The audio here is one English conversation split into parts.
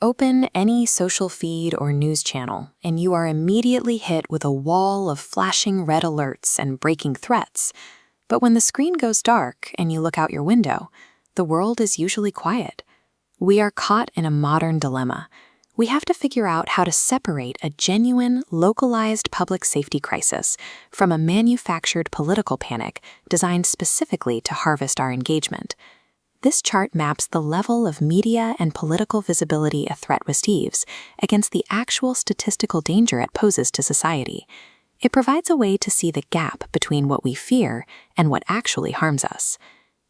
Open any social feed or news channel, and you are immediately hit with a wall of flashing red alerts and breaking threats. But when the screen goes dark and you look out your window, the world is usually quiet. We are caught in a modern dilemma. We have to figure out how to separate a genuine, localized public safety crisis from a manufactured political panic designed specifically to harvest our engagement. This chart maps the level of media and political visibility a threat receives against the actual statistical danger it poses to society. It provides a way to see the gap between what we fear and what actually harms us.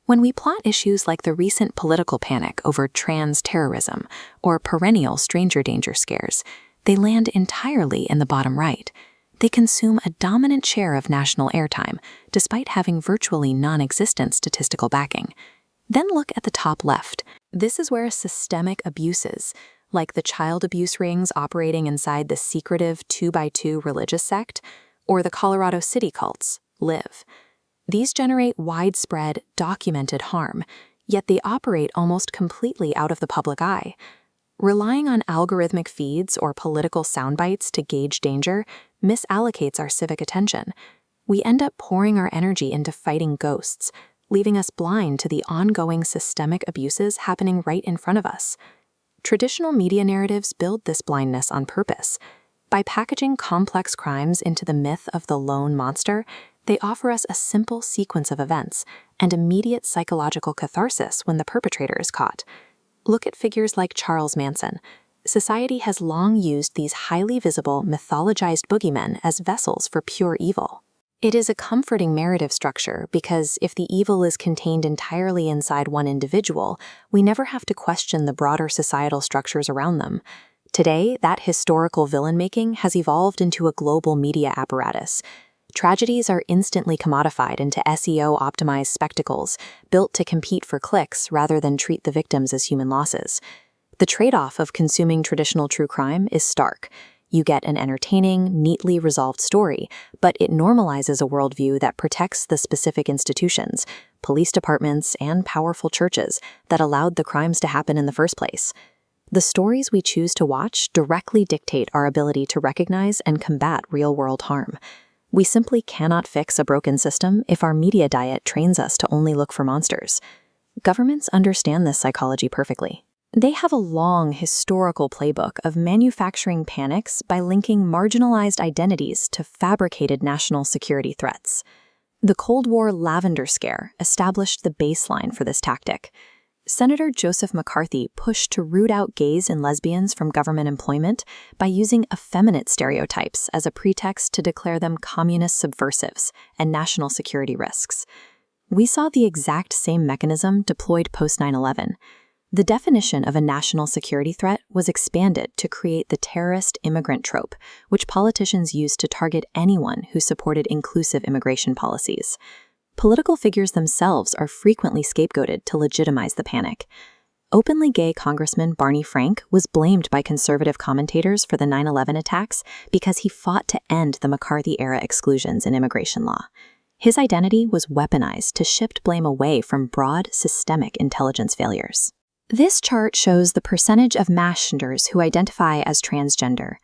When we plot issues like the recent political panic over trans terrorism or perennial stranger danger scares, they land entirely in the bottom right. They consume a dominant share of national airtime, despite having virtually non-existent statistical backing. Then look at the top left. This is where systemic abuses, like the child abuse rings operating inside the secretive 2x2 religious sect or the Colorado City cults, live. These generate widespread, documented harm, yet they operate almost completely out of the public eye. Relying on algorithmic feeds or political soundbites to gauge danger misallocates our civic attention. We end up pouring our energy into fighting ghosts, leaving us blind to the ongoing systemic abuses happening right in front of us. Traditional media narratives build this blindness on purpose. By packaging complex crimes into the myth of the lone monster, they offer us a simple sequence of events and immediate psychological catharsis when the perpetrator is caught. Look at figures like Charles Manson. Society has long used these highly visible, mythologized boogeymen as vessels for pure evil. It is a comforting narrative structure because if the evil is contained entirely inside one individual, we never have to question the broader societal structures around them. Today, that historical villain-making has evolved into a global media apparatus. Tragedies are instantly commodified into SEO-optimized spectacles, built to compete for clicks rather than treat the victims as human losses. The trade-off of consuming traditional true crime is stark. You get an entertaining, neatly resolved story, but it normalizes a worldview that protects the specific institutions, police departments, and powerful churches that allowed the crimes to happen in the first place. The stories we choose to watch directly dictate our ability to recognize and combat real-world harm. We simply cannot fix a broken system if our media diet trains us to only look for monsters. Governments understand this psychology perfectly. They have a long historical playbook of manufacturing panics by linking marginalized identities to fabricated national security threats. The Cold War lavender scare established the baseline for this tactic. Senator Joseph McCarthy pushed to root out gays and lesbians from government employment by using effeminate stereotypes as a pretext to declare them communist subversives and national security risks. We saw the exact same mechanism deployed post 9/11. The definition of a national security threat was expanded to create the terrorist immigrant trope, which politicians used to target anyone who supported inclusive immigration policies. Political figures themselves are frequently scapegoated to legitimize the panic. Openly gay Congressman Barney Frank was blamed by conservative commentators for the 9/11 attacks because he fought to end the McCarthy-era exclusions in immigration law. His identity was weaponized to shift blame away from broad, systemic intelligence failures. This chart shows the percentage of mass shooters who identify as transgender.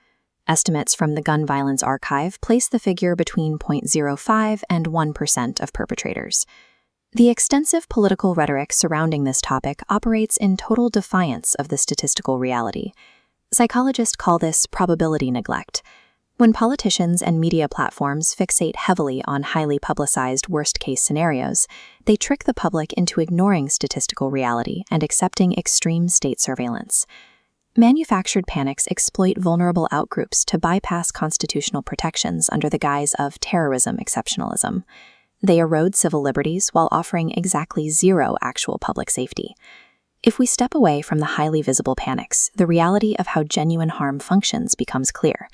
Estimates from the Gun Violence Archive place the figure between 0.05 and 1% of perpetrators. The extensive political rhetoric surrounding this topic operates in total defiance of the statistical reality. Psychologists call this probability neglect. When politicians and media platforms fixate heavily on highly publicized worst-case scenarios, they trick the public into ignoring statistical reality and accepting extreme state surveillance. Manufactured panics exploit vulnerable outgroups to bypass constitutional protections under the guise of terrorism exceptionalism. They erode civil liberties while offering exactly zero actual public safety. If we step away from the highly visible panics, the reality of how genuine harm functions becomes clear.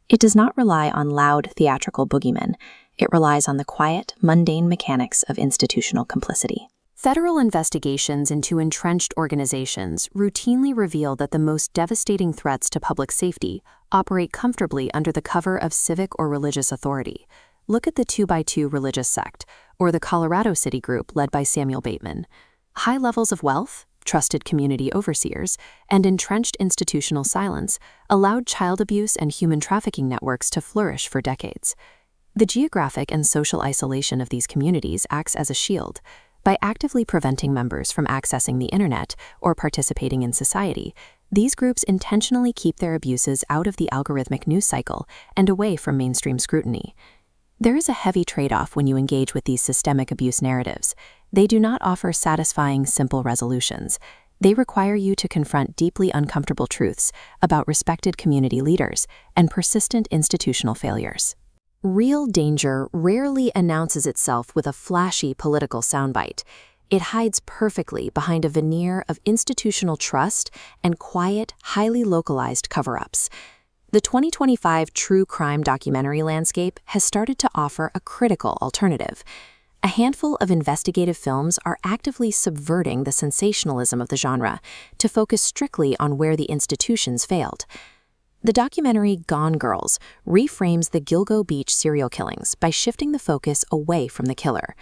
It does not rely on loud, theatrical boogeymen. It relies on the quiet, mundane mechanics of institutional complicity. Federal investigations into entrenched organizations routinely reveal that the most devastating threats to public safety operate comfortably under the cover of civic or religious authority. Look at the 2x2 religious sect, or the Colorado City group led by Samuel Bateman. High levels of wealth, trusted community overseers, and entrenched institutional silence allowed child abuse and human trafficking networks to flourish for decades. The geographic and social isolation of these communities acts as a shield. By actively preventing members from accessing the internet or participating in society, these groups intentionally keep their abuses out of the algorithmic news cycle and away from mainstream scrutiny. There is a heavy trade-off when you engage with these systemic abuse narratives. They do not offer satisfying, simple resolutions. They require you to confront deeply uncomfortable truths about respected community leaders and persistent institutional failures. Real danger rarely announces itself with a flashy political soundbite. It hides perfectly behind a veneer of institutional trust and quiet, highly localized cover-ups. The 2025 true crime documentary landscape has started to offer a critical alternative. A handful of investigative films are actively subverting the sensationalism of the genre to focus strictly on where the institutions failed. The documentary Gone Girls reframes the Gilgo Beach serial killings by shifting the focus away from the killer.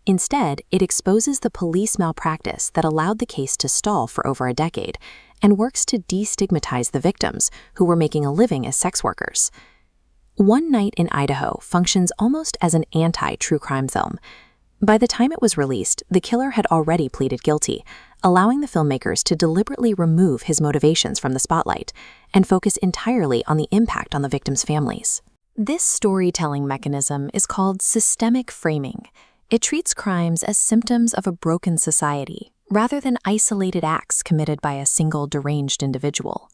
Instead, it exposes the police malpractice that allowed the case to stall for over a decade and works to destigmatize the victims who were making a living as sex workers. One Night in Idaho functions almost as an anti-true crime film. By the time it was released, the killer had already pleaded guilty, allowing the filmmakers to deliberately remove his motivations from the spotlight and focus entirely on the impact on the victims' families. This storytelling mechanism is called systemic framing. It treats crimes as symptoms of a broken society, rather than isolated acts committed by a single deranged individual.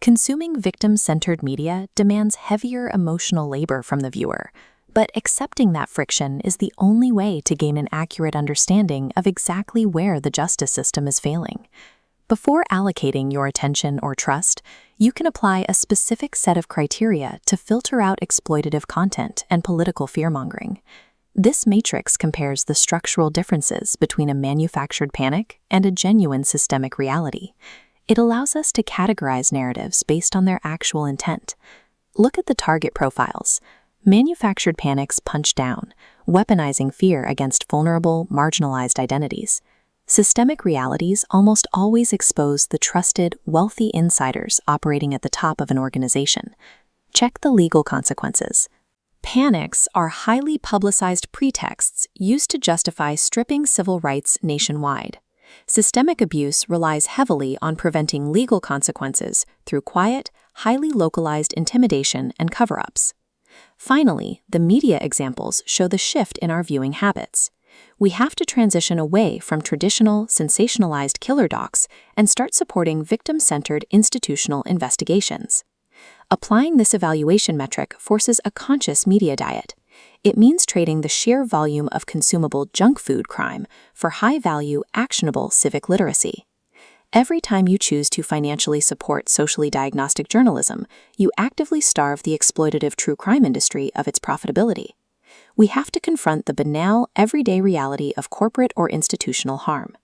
Consuming victim-centered media demands heavier emotional labor from the viewer, but accepting that friction is the only way to gain an accurate understanding of exactly where the justice system is failing. Before allocating your attention or trust, you can apply a specific set of criteria to filter out exploitative content and political fear-mongering. This matrix compares the structural differences between a manufactured panic and a genuine systemic reality. It allows us to categorize narratives based on their actual intent. Look at the target profiles. Manufactured panics punch down, weaponizing fear against vulnerable, marginalized identities. Systemic realities almost always expose the trusted, wealthy insiders operating at the top of an organization. Check the legal consequences. Panics are highly publicized pretexts used to justify stripping civil rights nationwide. Systemic abuse relies heavily on preventing legal consequences through quiet, highly localized intimidation and cover-ups. Finally, the media examples show the shift in our viewing habits. We have to transition away from traditional, sensationalized killer docs and start supporting victim-centered institutional investigations. Applying this evaluation metric forces a conscious media diet. It means trading the sheer volume of consumable junk food crime for high-value, actionable civic literacy. Every time you choose to financially support socially diagnostic journalism, you actively starve the exploitative true crime industry of its profitability. We have to confront the banal, everyday reality of corporate or institutional harm.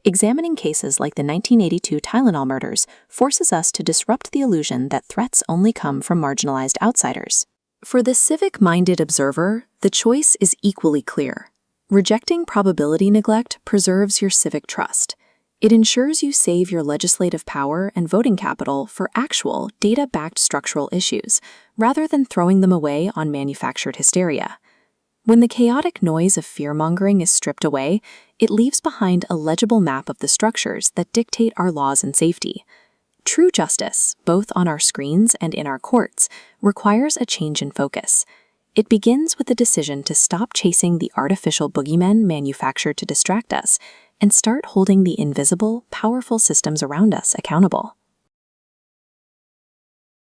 Examining cases like the 1982 Tylenol murders forces us to disrupt the illusion that threats only come from marginalized outsiders. For the civic-minded observer, the choice is equally clear. Rejecting probability neglect preserves your civic trust. It ensures you save your legislative power and voting capital for actual, data-backed structural issues, rather than throwing them away on manufactured hysteria. When the chaotic noise of fear-mongering is stripped away, it leaves behind a legible map of the structures that dictate our laws and safety. True justice, both on our screens and in our courts, requires a change in focus. It begins with the decision to stop chasing the artificial boogeymen manufactured to distract us and start holding the invisible, powerful systems around us accountable.